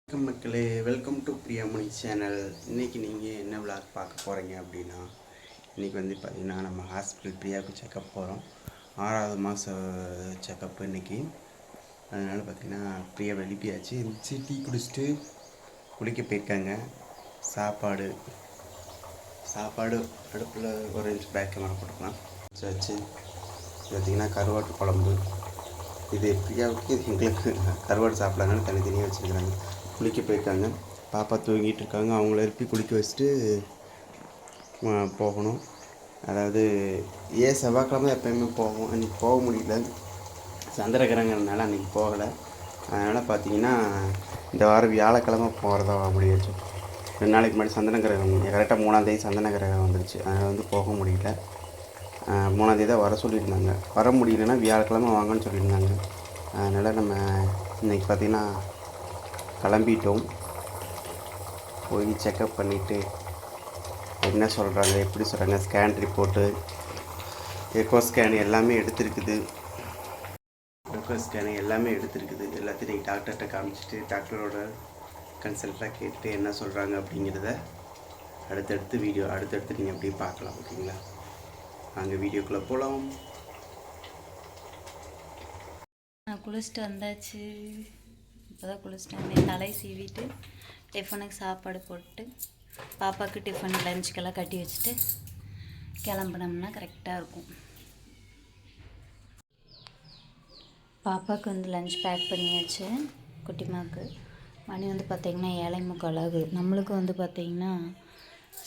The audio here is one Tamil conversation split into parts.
வணக்கம் மக்களே, வெல்கம் டு பிரியாமணி சேனல். இன்றைக்கி நீங்கள் என்ன விளாக் பார்க்க போகிறீங்க அப்படின்னா, இன்றைக்கி வந்து பார்த்திங்கன்னா நம்ம ஹாஸ்பிட்டல் பிரியாவுக்கு செக்கப் போகிறோம். 6வது மாதம் செக்கப்பு இன்றைக்கி. அதனால் பார்த்திங்கன்னா பிரியா வெளிப்பியாச்சு, டீ குடிச்சிட்டு குளிக்க போயிருக்காங்க. சாப்பாடு அடுப்பில் ஒரு இன்ச் பேக் கேமரா போட்டுக்கலாம் வச்சு பார்த்திங்கன்னா கருவாட்டு குழம்பு. இது பிரியாவுக்கு, இது எங்களுக்கு கருவாடு சாப்பிடாங்கன்னு தனித்தனியாக வச்சுருக்குறாங்க. குளிக்க போயிருக்காங்க. பாப்பா தூங்கிட்டு இருக்காங்க. அவங்கள எழுப்பி குளிக்க வச்சுட்டு போகணும். அதாவது செவ்வாய்க்கிழமை எப்போயுமே போவோம். அன்றைக்கி போக முடியல, சந்திரகிரகணனால அன்றைக்கி போகலை. அதனால் பார்த்திங்கன்னா இந்த வாரம் வியாழக்கிழமை போகிறதா முடியாச்சு. 2 நாளைக்கு முன்னாடி சந்தன கிரகணம், கரெக்டாக 3ஆம் தேதி சந்தன கிரகணம் வந்துருச்சு. அதனால் வந்து போக முடியல. 3ஆம் தேதி தான் வர சொல்லியிருந்தாங்க. வர முடியலன்னா வியாழக்கிழமை வாங்கன்னு சொல்லியிருந்தாங்க. அதனால் நம்ம இன்றைக்கி பார்த்திங்கன்னா கிளம்பிட்டோம். போய் செக்கப் பண்ணிவிட்டு என்ன சொல்கிறாங்க, எப்படி சொல்கிறாங்க, ஸ்கேன் ரிப்போர்ட்டு, எக்கோ ஸ்கேன் எல்லாமே எடுத்துருக்குது. எல்லாத்தையும் டாக்டர்கிட்ட காமிச்சிட்டு டாக்டரோட கன்சல்ட்டாக கேட்டுட்டு என்ன சொல்கிறாங்க அப்படிங்கிறத அடுத்தடுத்து நீங்கள் அப்படியே பார்க்கலாம். ஓகேங்களா? அங்கே வீடியோக்குள்ளே போகலாம். நான் குளிச்சுட்டு வந்தாச்சு. இப்போ தான் குளிச்சுட்டு வந்தேன். தலை சீவிட்டு டிஃபனுக்கு சாப்பாடு போட்டு பாப்பாவுக்கு டிஃபன் லஞ்சுக்கெல்லாம் கட்டி வச்சுட்டு கிளம்புனோம்னா கரெக்டாக இருக்கும். பாப்பாவுக்கு வந்து லஞ்ச் பேக் பண்ணியாச்சு. குட்டிமாவுக்கு மணி வந்து பார்த்திங்கன்னா 7:45 ஆகுது. நம்மளுக்கு வந்து பார்த்திங்கன்னா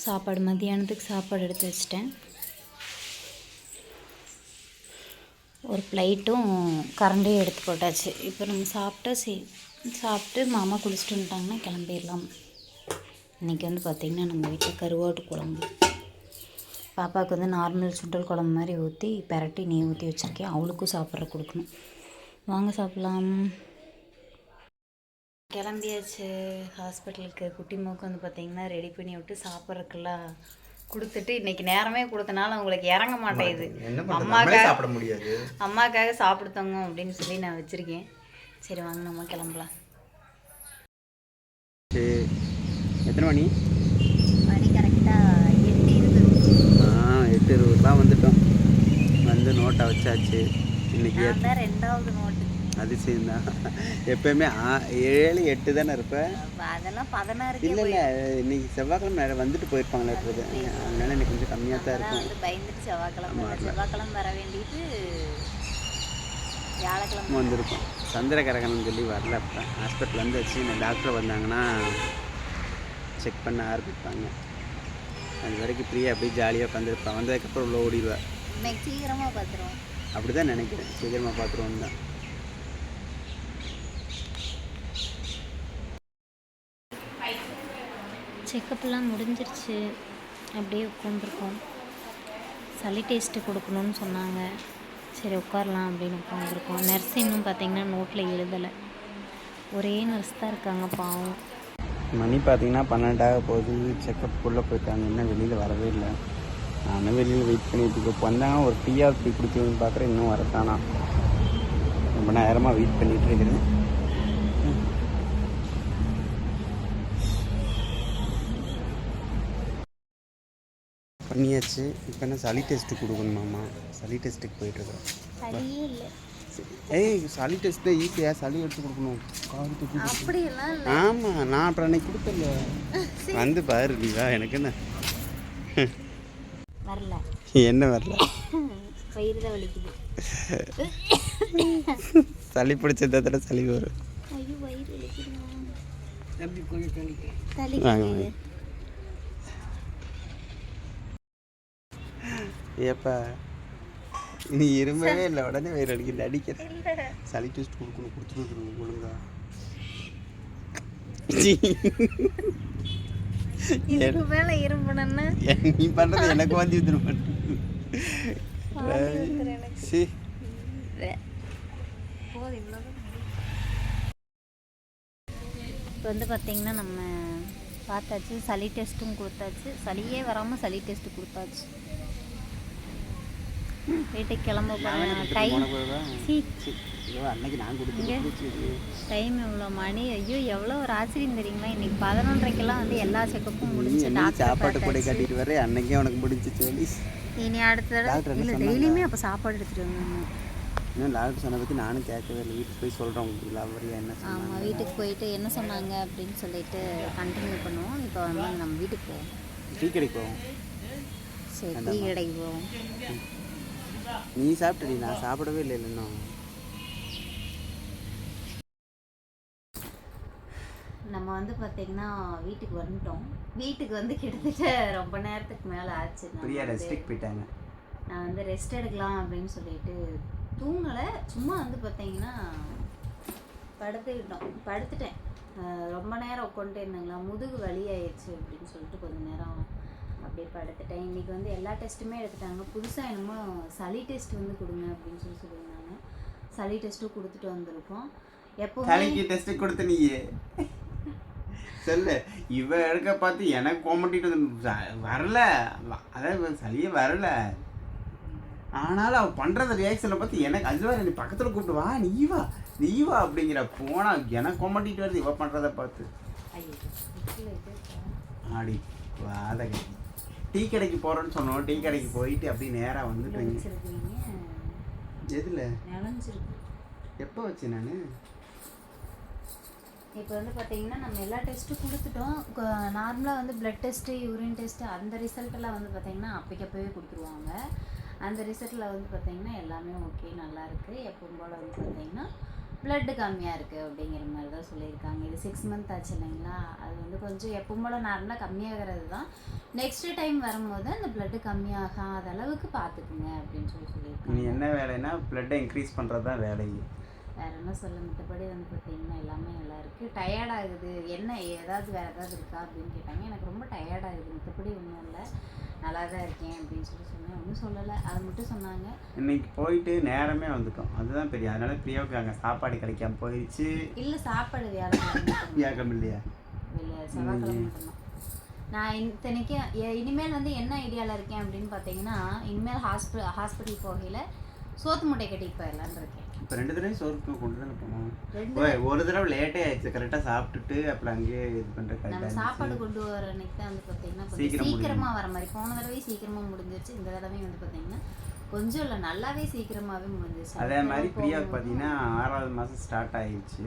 சாப்பாடு மத்தியானத்துக்கு சாப்பாடு எடுத்து வச்சிட்டேன். ஒரு பிளேட்டும் கரண்டையும் எடுத்து போட்டாச்சு. இப்போ நம்ம சாப்பிட்டு மாமா குளிச்சுட்டு வந்துட்டாங்கன்னா கிளம்பிடலாம். இன்றைக்கி வந்து பார்த்திங்கன்னா நம்ம வீட்டில் கருவாட்டு குழம்பு. பாப்பாவுக்கு வந்து நார்மல் சுண்டல் குழம்பு மாதிரி ஊற்றி பெரட்டி நெய் ஊற்றி வச்சுருக்கேன். அவளுக்கும் சாப்பிட்ற கொடுக்கணும். வாங்க சாப்பிட்லாம். கிளம்பியாச்சு ஹாஸ்பிட்டலுக்கு. குட்டிமாவுக்கு வந்து பார்த்திங்கன்னா ரெடி பண்ணி விட்டு சாப்பிட்றதுக்கெல்லாம் கொடுத்துட்டு, இன்றைக்கி நேரமே கொடுத்தனால அவங்களுக்கு இறங்க மாட்டேங்குது. அம்மாக்காக சாப்பிடுத்தோங்க அப்படின்னு சொல்லி நான் வச்சுருக்கேன். சரி வாங்க நம்ம கிளம்பலாம். எத்தனை மணி கரெக்டாக 8:20 வந்துட்டோம். வந்து நோட்டை வச்சாச்சு. இன்றைக்கி 2வது நோட்டு. அதிசயம்தான். எப்போயுமே 7, 8 தானே இருப்பேன். அதெல்லாம் 16 இல்லை இன்றைக்கி செவ்வாய்க்கிழமை நிறைய வந்துட்டு போயிருப்பாங்களே இருக்குது. அதனால இன்னைக்கு கொஞ்சம் கம்மியாக தான் இருக்கும். பயந்துட்டு செவ்வாய்க்கிழமை வர வேண்டிட்டு வியாழக்கிழமை வந்திருக்கோம். சந்திர கிரகணம்னு சொல்லி வரல. அப்போ ஹாஸ்பிட்டல் வந்துச்சு. இந்த டாக்டர் வந்தாங்கன்னா செக் பண்ண ஆரம்பிப்பாங்க. அது வரைக்கும் ஃப்ரீயாக அப்படியே ஜாலியாக உட்காந்துருப்பேன். வந்ததுக்கப்புறம் உள்ள ஓடிடுவேன். இன்னைக்கு சீக்கிரமாக பார்த்துருவோம். அப்படி தான் நினைக்கிறேன். சீக்கிரமாக பார்த்துருவோம் தான். செக்கப்லாம் முடிஞ்சிருச்சு. அப்படியே உட்காந்துருக்கோம். சளி டெஸ்ட்டு கொடுக்கணும்னு சொன்னாங்க. சரி உட்காரலாம் அப்படின்னு உட்காந்துருக்கோம். நர்ஸ் இன்னும் பார்த்திங்கன்னா நோட்டில் எழுதலை. ஒரே நர்ஸ் தான் இருக்காங்க, பாவம். மணி பார்த்திங்கன்னா 12 ஆக போகுது. செக்கப்புக்குள்ளே போயிட்டாங்க. இன்னும் வெளியில் வரவே இல்லை. நானும் வெளியில் வெயிட் பண்ணிட்டு இப்போ வந்தாங்க. ஒரு டீ குடிக்கணும்னு பார்க்குறேன். இன்னும் வரத்தானா. ரொம்ப நேரமாக வெயிட் பண்ணிகிட்டு இருக்கிறேன். பண்ணியாச்சு. இப்போ என்ன சளி டெஸ்ட்டு கொடுக்கணுமாம்மா? சளி டெஸ்ட்டுக்கு போயிட்டுருக்கோம். சளி டெஸ்ட்டு ஈஸியாக சளி எடுத்து கொடுக்கணும். ஆமாம், நான் அப்புறம் அன்னைக்கு கொடுத்தல. வந்து பாரு நீவா. எனக்கு என்ன வரல, என்ன வரல, வயிறு தான் வலிக்குது. சளி பிடிச்சத சளி வரும். ஏப்பா நீ இரும்பவே இல்லை, உடனே வயிறு அடிக்கிறது. அடிக்கிறேன். சளி டெஸ்ட் கொடுக்கணும், கொடுத்துருக்கணும் ஒழுங்கா. நீ பண்றது எனக்கு வாந்தி வந்துடும். இப்போ வந்து பார்த்திங்கன்னா நம்ம பார்த்தாச்சு. சளி டெஸ்ட்டும் கொடுத்தாச்சு. சளியே வராமல் சளி டெஸ்ட்டு கொடுத்தாச்சு. வீட்டுக்கு கிளம்ப போகிறேன். டைம் அன்னைக்கு நான் கொடுத்து டைம் எவ்வளோ மணி? ஐயோ எவ்வளோ ஒரு ஆச்சரியம் தெரியுங்களா? இன்றைக்கி 11:30க்கெல்லாம் வந்து எல்லா செக்கப்பும் முடிஞ்சு சாப்பாட்டு பொடி கட்டிட்டு வர அன்னைக்கே உனக்கு முடிஞ்சு சொல்லி இனி அடுத்த தடவை இல்லை டெய்லியுமே அப்போ சாப்பாடு எடுத்துகிட்டு வந்தோம். இன்னும் டாக்டர் சொன்ன பற்றி நானும் கேட்கவே இல்லை. வீட்டுக்கு போய் சொல்கிறேன் உங்களுக்கு லவரியா என்ன. ஆமாம், வீட்டுக்கு போயிட்டு என்ன சொன்னாங்க அப்படின்னு சொல்லிட்டு கண்டினியூ பண்ணுவோம். இப்போ வந்து நம்ம வீட்டுக்கு போவோம். டீ கடைக்கு போவோம். சரி, டீ கடைக்கு போவோம். நீ சாப்பிட்டடி, நான் சாப்பிடவே இல்லை இன்னும். நம்ம வந்து பார்த்திங்கன்னா வீட்டுக்கு வந்துட்டோம். வீட்டுக்கு வந்து கிட்டத்தட்ட ரொம்ப நேரத்துக்கு மேலே ஆச்சு. பிரியா ரெஸ்ட்டுக்கு போயிட்டாங்க. நான் வந்து ரெஸ்ட் எடுக்கலாம் அப்படின்னு சொல்லிட்டு தூங்கலை. சும்மா வந்து பார்த்தீங்கன்னா படுத்துட்டேன். ரொம்ப நேரம் உட்காந்துட்டே இருந்தாங்களா, முதுகு வலி ஆயிடுச்சு அப்படின்னு சொல்லிட்டு கொஞ்சம் நேரம் அப்படியே படுத்துட்டேன். இன்றைக்கி வந்து எல்லா டெஸ்ட்டுமே எடுத்துட்டாங்க. புதுசாக என்னமோ சளி டெஸ்ட் வந்து கொடுங்க அப்படின்னு சொல்லியிருந்தாங்க. சளி டெஸ்ட்டும் கொடுத்துட்டு வந்திருக்கோம். எப்போ டெஸ்ட்டு கொடுத்த நீயே சொல்லு. இவ எடுக்க பார்த்து எனக்கு கோமட்டிட்டு வரல, அதாவது சளியே வரல. ஆனாலும் அவள் பண்ணுறத ரியாக்ஷனை பார்த்து எனக்கு அதுவா நீ பக்கத்தில் கூப்பிட்டு வா நீ வா அப்படிங்கிற போனால் எனக்கு கொமாட்டிட்டு வருது இவ பண்ணுறத பார்த்து. ஆடி வாதகை. டீ கடைக்கு போகிறோன்னு சொன்னோம். டீ கடைக்கு போயிட்டு அப்படி நேராக வந்துட்டு. எதில் எப்போ வச்சு நான் இப்போ வந்து பார்த்தீங்கன்னா நம்ம எல்லா டெஸ்ட்டும் கொடுத்துட்டோம். நார்மலாக வந்து ப்ளட் டெஸ்ட்டு, யூரின் டெஸ்ட்டு அந்த ரிசல்ட்டெல்லாம் வந்து பார்த்திங்கன்னா அப்போவே கொடுத்துருவாங்க. அந்த ரிசல்ட்டில் வந்து பார்த்திங்கன்னா எல்லாமே ஓகே, நல்லா இருக்குது. எப்பவும் போல் வந்து பார்த்திங்கன்னா ப்ளட்டு கம்மியாக இருக்குது அப்படிங்கிற மாதிரி தான் சொல்லியிருக்காங்க. இது 6 மந்த் ஆச்சு இல்லைங்களா, அது வந்து கொஞ்சம் எப்பவும் போல் நார்மலாக கம்மியாகிறது தான். நெக்ஸ்ட்டு டைம் வரும்போது அந்த ப்ளட்டு கம்மியாகாத அளவுக்கு பார்த்துக்குங்க அப்படின்னு சொல்லியிருக்காங்க. நீ என்ன வேலைன்னா ப்ளட்டை இன்க்ரீஸ் பண்ணுறது தான் வேலை. வேறு என்ன சொல்ல, மற்றபடி வந்து பார்த்திங்கன்னா எல்லாமே நல்லா இருக்குது. டயர்டாகுது, என்ன வேறு ஏதாவது இருக்கா அப்படின்னு கேட்டாங்க. எனக்கு ரொம்ப டயர்டாகுது, மற்றபடி ஒன்றும் இல்லை, நல்லா தான் இருக்கேன் அப்படின்னு சொன்னேன். ஒன்றும் சொல்லலை, அது மட்டும் சொன்னாங்க. இன்னைக்கு போயிட்டு நேரமே வந்துட்டோம், அதுதான் பெரிய. அதனால பிரியாவுக்கு அங்கே சாப்பாடு கிடைக்காம போயிடுச்சு. இல்லை, சாப்பாடு வியாழக்கிழமை இல்லையா, செவ்வாய்க்கிழமை மட்டும்தான். நான் இத்தனைக்கு இனிமேல் வந்து என்ன ஐடியாவில் இருக்கேன் அப்படின்னு பார்த்தீங்கன்னா, இனிமேல் ஹாஸ்பிட்டல் போகையில் சோத்து மூட்டை கட்டிட்டு போயிடலான்னு இருக்கேன். இப்போ 2 தடவை சோறு கொண்டு தானே போனோம். ஒரு தடவை லேட்டே ஆயிடுச்சு, கரெக்டாக சாப்பிட்டுட்டு அப்புறம் அங்கேயே இது பண்ணுற. நம்ம சாப்பாடு கொண்டு வர அன்னைக்கு தான் வந்து பார்த்தீங்கன்னா சீக்கிரமாக வர மாதிரி. போன தடவை சீக்கிரமாக முடிஞ்சிருச்சு, இந்த தடவை வந்து பார்த்தீங்கன்னா கொஞ்சம் இல்லை நல்லாவே சீக்கிரமாகவே முடிஞ்சிருச்சு. அதே மாதிரி பிரியாவுக்கு பார்த்தீங்கன்னா 6வது மாதம் ஸ்டார்ட் ஆயிடுச்சு.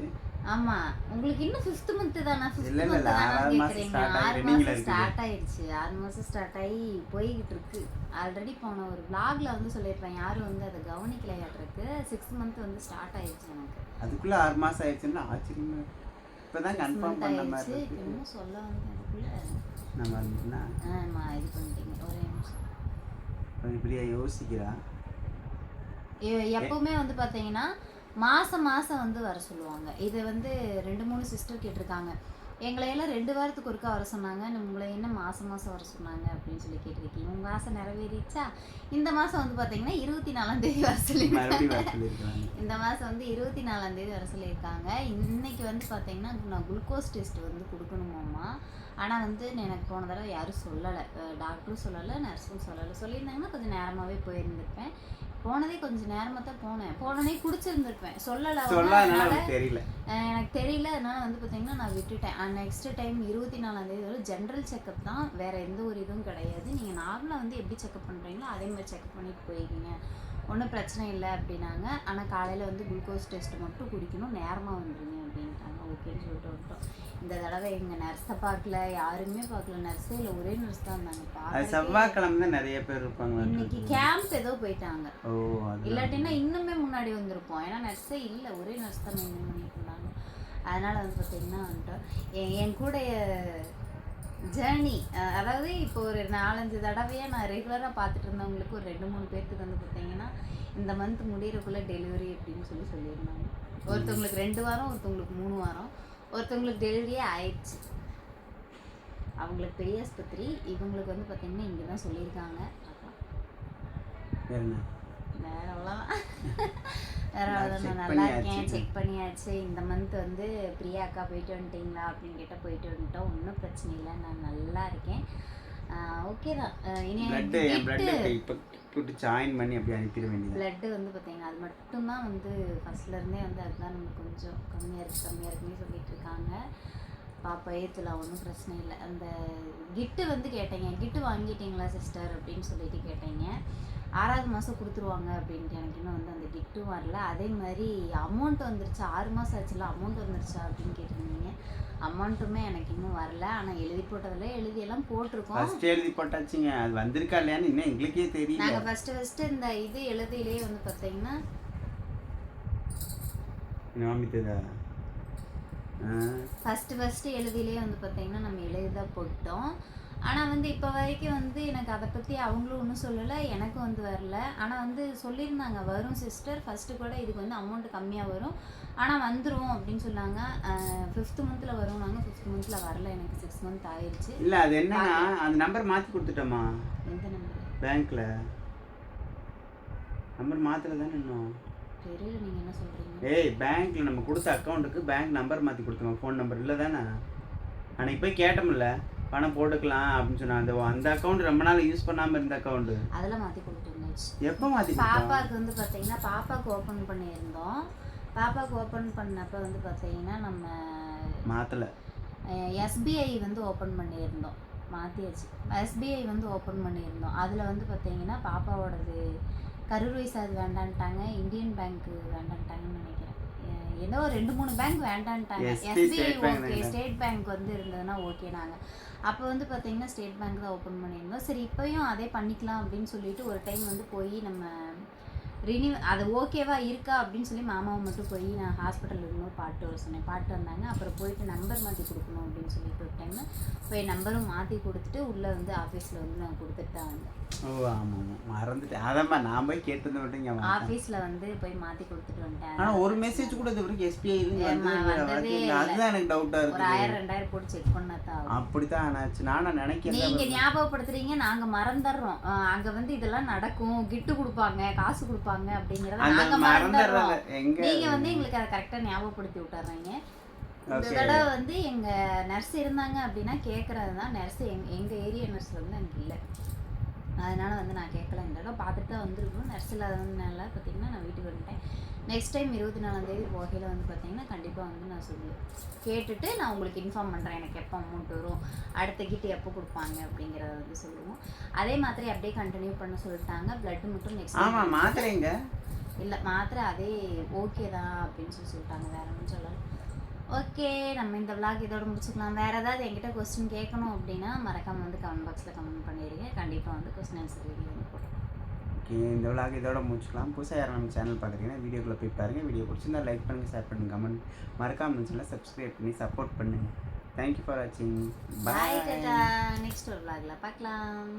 ஆமாம், உங்களுக்கு இன்னும் 5th மந்த்து தானே? 5th மந்த் கேட்குறீங்க. 6 மாதம் ஸ்டார்ட் ஆயிடுச்சு. 6 மாதம் ஸ்டார்ட் ஆகி போய்கிட்டு இருக்கு. ஆல்ரெடி போன ஒரு விளாக்ல வந்து சொல்லியிருப்பேன், யாரும் வந்து அதை கவனிக்கலையாட்டிருக்கு. 6th மந்த் வந்து ஸ்டார்ட் ஆயிடுச்சு எனக்கு. அதுக்குள்ளே 6 மாதம் ஆயிடுச்சுன்னா ஆச்சரியமா. இப்போ தான் கன்ஃபார்ம் பண்ண மாதிரி இருக்கு. இன்னும் சொல்ல வந்து அதுக்குள்ளே நம்ம இது பண்ணிட்டீங்க. ஒரே நிமிஷம். இப்படியா யோசிக்கிறா? எப்பவுமே வந்து பார்த்தீங்கன்னா மாதம் வந்து வர சொல்லுவாங்க. இதை வந்து 2-3 சிஸ்டர் கேட்டிருக்காங்க. எங்களையெல்லாம் 2 வாரத்துக்கு ஒருக்கா வர சொன்னாங்க. உங்களை என்ன மாதம் வர சொன்னாங்க அப்படின்னு சொல்லி கேட்டிருக்கீங்க. உங்கள் ஆசை நிறைவேறிச்சா? இந்த மாதம் வந்து பார்த்தீங்கன்னா 24ஆம் தேதி வர சொல்லியிருக்காங்க. இந்த மாதம் வந்து 24ஆம் தேதி வர சொல்லியிருக்காங்க. இன்னைக்கு வந்து பார்த்தீங்கன்னா நான் குளுக்கோஸ் டெஸ்ட் வந்து கொடுக்கணுமாம்மா. ஆனால் வந்து எனக்கு போன தடவை யாரும் சொல்லலை, டாக்டரும் சொல்லலை, நர்ஸும் சொல்லலை. சொல்லியிருந்தாங்கன்னா கொஞ்சம் நேரமாகவே போயிருந்திருப்பேன். போனதே கொஞ்சம் நேரமாக தான் போனேன். போனோடனே குடிச்சிருந்துருப்பேன். சொல்லலை, தெரியல, எனக்கு தெரியல. அதனால் வந்து பார்த்தீங்கன்னா நான் விட்டுட்டேன். நெக்ஸ்ட் டைம் 24ஆம் தேதி வரை ஜென்ரல் செக்கப் தான், வேறு எந்த ஒரு இதுவும் கிடையாது. நீங்கள் நார்மலாக வந்து எப்படி செக்கப் பண்ணுறீங்களோ அதே மாதிரி செக்கப் பண்ணிட்டு போயிருக்கீங்க, ஒன்றும் பிரச்சனை இல்லை அப்படின்னாங்க. ஆனால் காலையில் வந்து குளுக்கோஸ் டெஸ்ட் மட்டும் குடிக்கணும், நேரமாக வந்துடுங்க அப்படின்ட்டாங்க. ஓகேன்னு சொல்லிட்டு விட்டோம். இந்த தடவை எங்கள் நர்ஸை பார்க்கல, யாருமே பார்க்கல. நர்ஸே இல்லை, ஒரே நர்ஸ் தான் இருந்தாங்க. செவ்வாய்க்கிழமை தான் நிறைய பேர் இருப்பாங்க. இன்னைக்கு கேம்ப் ஏதோ போயிட்டாங்க, இல்லாட்டின்னா இன்னுமே முன்னாடி வந்திருப்போம். ஏன்னா நர்ஸே இல்லை, ஒரே நர்ஸ் தான் மெயின்டைன் பண்ணிட்டு இருந்தாங்க. அதனால் வந்து பார்த்தீங்கன்னா வந்துட்டோம். என் கூட ஜேர்னி, அதாவது இப்போ ஒரு 4-5 தடவையாக நான் ரெகுலராக பார்த்துட்டு இருந்தவங்களுக்கு ஒரு 2-3 பேர்த்துக்கு வந்து பார்த்தீங்கன்னா இந்த மந்த் முடிகிறக்குள்ளே டெலிவரி அப்படின்னு சொல்லியிருந்தாங்க. ஒருத்தவங்களுக்கு 2 வாரம், ஒருத்தவங்களுக்கு 3 வாரம், ஒருத்தவங்களுக்கு டெலிவரியே ஆயிடுச்சு. அவங்களுக்கு பெரிய ஆஸ்பத்திரி, இவங்களுக்கு வந்து பார்த்தீங்கன்னா இங்கே தான் சொல்லியிருக்காங்க. வேற அவ்வளோதான். வேற அவ்வளோதான். நல்லா இருக்கேன், செக் பண்ணியாச்சு. இந்த மந்த் வந்து பிரியா அக்கா போயிட்டு வந்துட்டீங்களா அப்படின்னு கேட்டால் போயிட்டு வந்துட்டோம். ஒன்றும் பிரச்சனை இல்லை, நான் நல்லா இருக்கேன். ஓகே தான். இனி பிளட்டு என் பிளட்டு இப்போ போட்டு ஜாயின் பண்ணி அப்படியே அனுப்பிட வேண்டியது. பிளட்டு வந்து பார்த்தீங்கன்னா அது மட்டும்தான் வந்து ஃபஸ்ட்லேருந்தே வந்து அதுதான் நமக்கு கொஞ்சம் கம்மியாக இருக்குன்னு சொல்லிட்டு இருக்காங்க. பாப்பா ஏற்றுலாம் ஒன்றும் பிரச்சனை இல்லை. அந்த கிட்டு வந்து கேட்டேங்க, கிட்டு வாங்கிட்டீங்களா சிஸ்டர் அப்படின்னு சொல்லிட்டு கேட்டேங்க. 6வது மாதம் கொடுத்துருவாங்க அப்படின்ட்டு. எனக்கு இன்னும் வந்து அந்த கிட்டும் வரல. அதே மாதிரி அமௌண்ட் வந்துருச்சா, 6 மாதம் ஆச்சுல அமௌண்ட் வந்துருச்சா அப்படின்னு கேட்டிருந்தீங்க. அமௌண்ட்டுமே எனக்கு இன்னும் வரல. ஆனால் எழுதி போட்டதில் எழுதியெல்லாம் போட்டிருக்கோம். ஃபஸ்ட்டு எழுதி போட்டாச்சுங்க, அது வந்திருக்கா இல்லையான்னு இன்னும் எங்களுக்கே தெரியல. நாங்கள் ஃபஸ்ட்டு இந்த இது எழுதியிலே வந்து பார்த்தீங்கன்னா நம்பித்ததா ஃபஸ்ட்டு எழுதியிலே வந்து பார்த்தீங்கன்னா நம்ம எழுதி தான் போட்டோம். ஆனால் வந்து இப்போ வரைக்கும் வந்து எனக்கு அதை பற்றி அவங்களும் ஒன்றும் சொல்லலை, எனக்கும் வந்து வரல. ஆனால் வந்து சொல்லியிருந்தாங்க வரும் சிஸ்டர், ஃபஸ்ட்டு கூட இதுக்கு வந்து அமௌண்ட் கம்மியாக வரும், ஆனால் வந்துடும் அப்படின்னு சொன்னாங்க. 5th மந்தில் வரும். நாங்கள் 5th மந்தில் வரல, எனக்கு 6 மந்த் ஆயிடுச்சு. இல்லை அது என்னன்னா அந்த நம்பர் மாற்றி கொடுத்துட்டோமா? எந்த நம்பர்? பேங்க்கில் நம்பர் மாற்றல தானே இன்னும். தெரியல, நீங்கள் என்ன சொல்கிறீங்க? ஏய், பேங்க்கில் நம்ம கொடுத்த அக்கௌண்ட்டுக்கு பேங்க் நம்பர் மாற்றி கொடுத்தோமா? ஃபோன் நம்பர் இல்லை தானே? அன்னைக்கு போய் கேட்டோம்ல, பணம் போட்டுக்கலாம் அப்படின்னு சொன்னாங்க. அந்த அக்கௌண்ட் ரொம்ப நாள் யூஸ் பண்ணாமல் இருந்த அக்கௌண்ட்டு அதெல்லாம் மாற்றி கொடுத்துருந்துச்சு. எப்போ மாற்றி? பாப்பாவுக்கு வந்து பார்த்தீங்கன்னா பாப்பாவுக்கு ஓப்பன் பண்ணியிருந்தோம். பாப்பாவுக்கு ஓப்பன் பண்ணப்போ வந்து பார்த்தீங்கன்னா நம்ம மாற்றலை. எஸ்பிஐ வந்து ஓப்பன் பண்ணியிருந்தோம், மாற்றியாச்சு. எஸ்பிஐ வந்து ஓப்பன் பண்ணியிருந்தோம். அதில் வந்து பார்த்தீங்கன்னா பாப்பாவோடது கரூர் வைஸ் அது வேண்டான்ட்டாங்க, இந்தியன் பேங்க்கு வேண்டான்ட்டாங்கன்னு நினைக்கிறேன். ஏதோ 2-3 பேங்க் வேண்டான்ட்டாங்க. எஸ்பிஐ ஓகே, ஸ்டேட் பேங்க் வந்து இருந்ததுன்னா ஓகே. நாங்கள் அப்போ வந்து பார்த்தீங்கன்னா ஸ்டேட் பேங்க் தான் ஓப்பன் பண்ணியிருந்தோம். சரி இப்போயும் அதே பண்ணிக்கலாம் அப்படின்னு சொல்லிட்டு ஒரு டைம் வந்து போய் நம்ம அது ஓகேவா இருக்கா அப்படின்னு சொல்லி மாமாவை மட்டும் போய் நான் ஹாஸ்பிட்டலில் இருக்கும்போது பாட்டு வர சொன்னேன். பாட்டு வந்தாங்க. அப்புறம் போயிட்டு நம்பர் மாற்றி கொடுக்கணும் அப்படின்னு சொல்லிட்டு ஒரு டைம் போய் நம்பரும் மாற்றி கொடுத்துட்டு உள்ளே வந்து ஆஃபீஸில் வந்து நான் கொடுத்துட்டு தான் வந்தேன். ஓ ஆமாம் ஆமாம், மறந்துட்டேன். அதாம்மா நான் போய் கேட்டு விட்டீங்க. ஆஃபீஸில் வந்து போய் மாற்றி கொடுத்துட்டு வந்துட்டேன். ஆனால் ஒரு மெசேஜ் கூட இது வரைக்கும் எஸ்பிஐ அதுதான் எனக்கு டவுட்டாக இருக்குது. ஒரு 1000-2000 போட்டு செக் பண்ணா தான் அப்படித்தான் ஆனாச்சு. நானும் நினைக்கிறேன். நீங்கள் ஞாபகப்படுத்துறீங்க, நாங்கள் மறந்துடுறோம். அங்கே வந்து இதெல்லாம் நடக்கும், கிட்டு கொடுப்பாங்க, காசு கொடுப்பாங்க அப்படிங்கிறத நாங்கள் மறந்துடுறோம். நீங்கள் வந்து எங்களுக்கு அதை கரெக்டாக ஞாபகப்படுத்தி விட்டுறீங்க. இந்த தடவை வந்து எங்கள் நர்ஸ் இருந்தாங்க அப்படின்னா கேட்குறது தான். நர்ஸ் எங்கள் ஏரியா நர்ஸ் வந்து எனக்கு இல்லை, அதனால் வந்து நான் கேட்கல. இந்த தடவை பார்த்துட்டு தான் வந்துருக்கணும். நர்ஸ் இல்லாததுனால பார்த்தீங்கன்னா நான் வீட்டுக்கு வந்துட்டேன். நெக்ஸ்ட் டைம் 24ஆம் போகையில் வந்து பார்த்தீங்கன்னா கண்டிப்பாக வந்து நான் சொல்லுவேன், கேட்டுட்டு நான் உங்களுக்கு இன்ஃபார்ம் பண்ணுறேன் எனக்கு எப்போ அமௌண்ட் வரும், அடுத்த கிட்ட எப்போ கொடுப்பாங்க அப்படிங்கிறத வந்து சொல்லுவோம். அதே மாதிரி அப்படியே கண்டினியூ பண்ண சொல்லிட்டாங்க. பிளட்டு மட்டும் நெக்ஸ்ட் மாத்திரைங்க இல்லை, மாத்திரை அதே ஓகே தான் அப்படின்னு சொல்லிட்டாங்க. வேற ஒன்றும் சொல்லலை. ஓகே, நம்ம இந்த விளாக் இதோட முடிச்சுக்கலாம். வேறு ஏதாவது என்கிட்ட கொஸ்டின் கேட்கணும் அப்படின்னா மறக்காமல் வந்து கமெண்ட் பாக்ஸில் கமெண்ட் பண்ணிடுங்க. கண்டிப்பாக வந்து கொஸ்டின் ஆன்சர் வீடியோ வந்து போடுறேன். ஓகே, இந்த விளாக் இதோட முடிச்சுக்கலாம். புதுசாக யாரும் நம்ம சேனல் பார்க்குறீங்கன்னா வீடியோக்குள்ளே போய் பாருங்கள். வீடியோ பிடிச்சிருந்தா லைக் பண்ணுங்கள், ஷேர் பண்ணுங்கள், கமெண்ட் மறக்காமல் சேனலை சப்ஸ்கிரைப் பண்ணி சப்போர்ட் பண்ணுங்கள். தேங்க்யூ ஃபார் வாட்சிங். பாய். நெக்ஸ்ட் ஒரு விளாகில் பார்க்கலாம்.